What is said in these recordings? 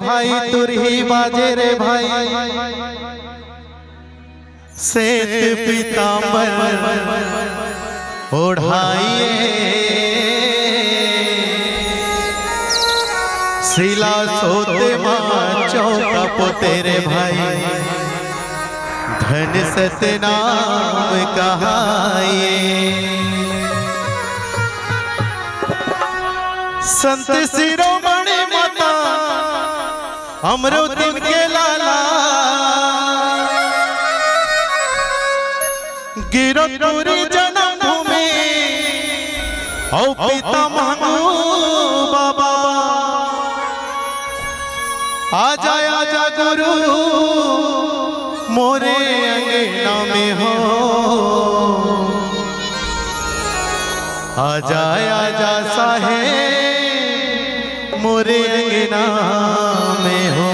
भाई तुरही बाजे रे भाई श्वेत पीतांबर ओढ़ाइए शिला सोते माँ चौका पोतेरे भाई धन सतनाम कहाइए। संत शिरोमणि माता अमृत के लाला गिरधपुरी जन्म भूमि औ पिता महू बाबा आजा आजा गुरु मोरे अंगना में हो आजा आजा साहेब मोरे अंगना में हो।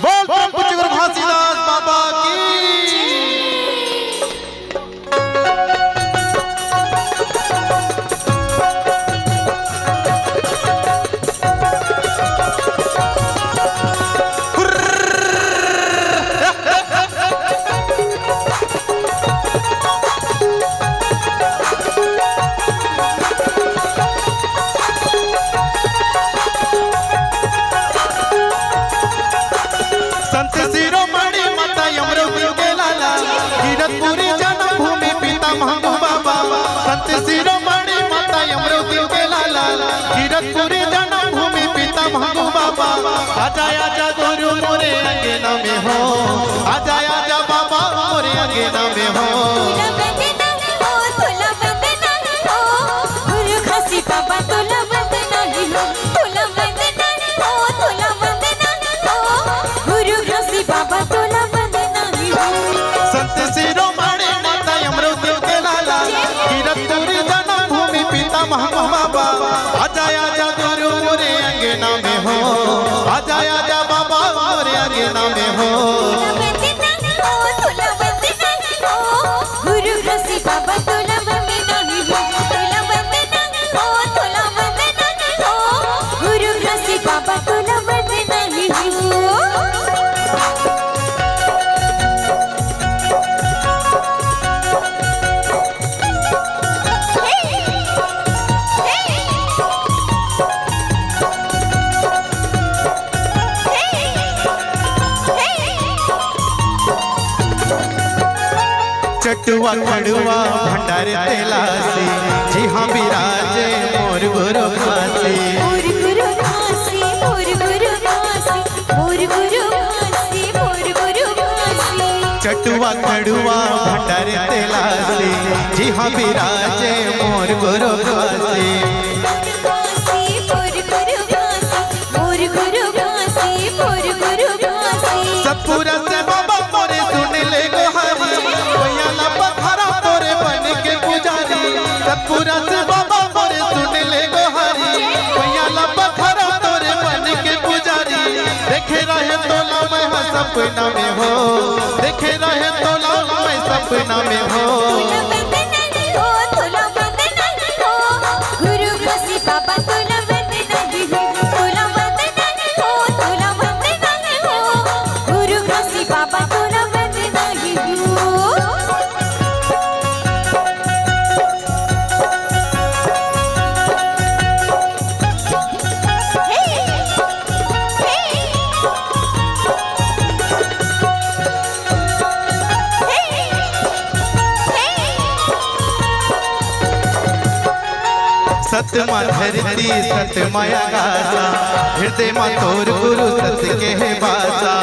बोल बोल पूज्य गुरु घासीदास बाबा की। संत शिरोमणि माता अमृत के लाला गिरधपुरी जन्म भूमि पिता महू बाबा संत शिरोमणि माता अमृत के लाला गिरधपुरी जन्म भूमि पिता महू बाबा आजा आजा गुरु मोरे अंगना में हो आजा आजा बाबा मोरे अंगना में हो। संत शिरोमणि माता अमृत के लाला गिरधपुरी जन्म भूमि पिता महू बाबा आजा आजा गुरु मोरे अंगना में हो आजा आजा बाबा मोरे अंगना में हो। चटुआ खड़ुआ भंडार तेलासी जी हाँ बिराजे मोर गुरु घासी चटुआ खड़ुआ भंडार तेलासी जी हाँ बिराजे मोर गुरु घासी। सतपुरा से बाबा मोरे सुन ले गोहारी भैया लपा खरा तोरे बन के पुजारी सतपुरा से बाबा मोरे सुन ले गोहारी भैया लपा खरा तोरे बन के पुजारी देखे रहे तोला मैं सपना में हो देखे रहे तोला मैं सपना में हो। सतमा धरती सतमाया गासा हृदय मा तोर गुरु सत के है बासा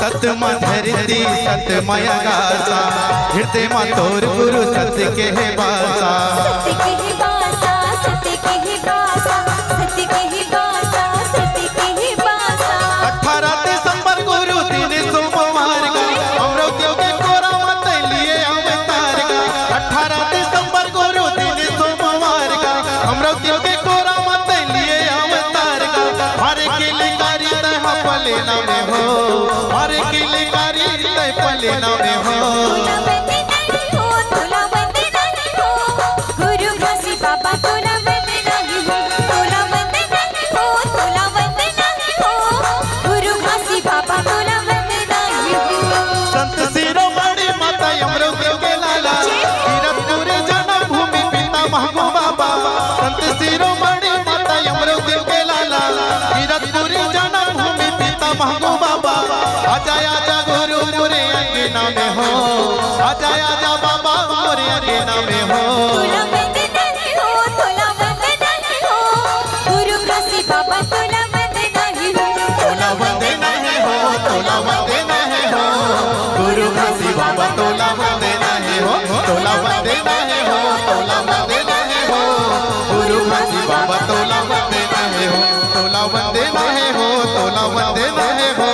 सतमा धरती सतमाया गासा हृदय मा तोर गुरु सत के है बासा। 18 दिसंबर गुरु दिन सोमवार का अमृतियों के कोरा मत लिए अवतार का 18 दिसंबर गुरु दिन सोमवार का अमृतियों के कोरा मत लिए अवतार का हर किलकारी तह पलेना में हो हर किलकारी तह पलेना में हो। बाबा तोला वंदे नाही हो, तोला वंदे नाही हो, तोला वंदे नाही हो, गुरु घासी बाबा तोला वंदे नाही हो। संत शिरोमणी माता अमृत के लाला कीरतपुर जन्मभूमि पिता महगो बाबा। संत शिरोमणी माता अमृत के लाला कीरतपुर जन्मभूमि पिता महगो बाबा। आजा आजा गुरु मोरे अंगना में हो, आजा आजा बाबा मोरे अंगना में हो। तोला वंदे नाही हो, तोला वंदे नाही हो, गुरु घासी बाबा तोला वंदे नाही हो, तोला वंदे नहीं हो, तोला वंदे नहीं हो, गुरु घासी बाबा तोला वंदे नहीं हो, तोला वंदे नहीं हो, तोला वंदे नहीं हो, गुरु घासी बाबा तोला वंदे नहीं हो, तोला वंदे नहीं हो, तोला वंदे नहीं हो,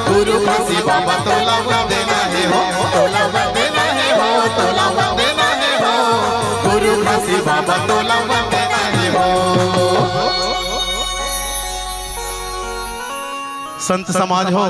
गुरु घासी बाबा तोला वंदे नहीं हो, तोला वंदे नहीं हो, तोला वंदे नहीं हो, गुरु घासी बाबा तोला वंदे नहीं हो। संत समाज हो।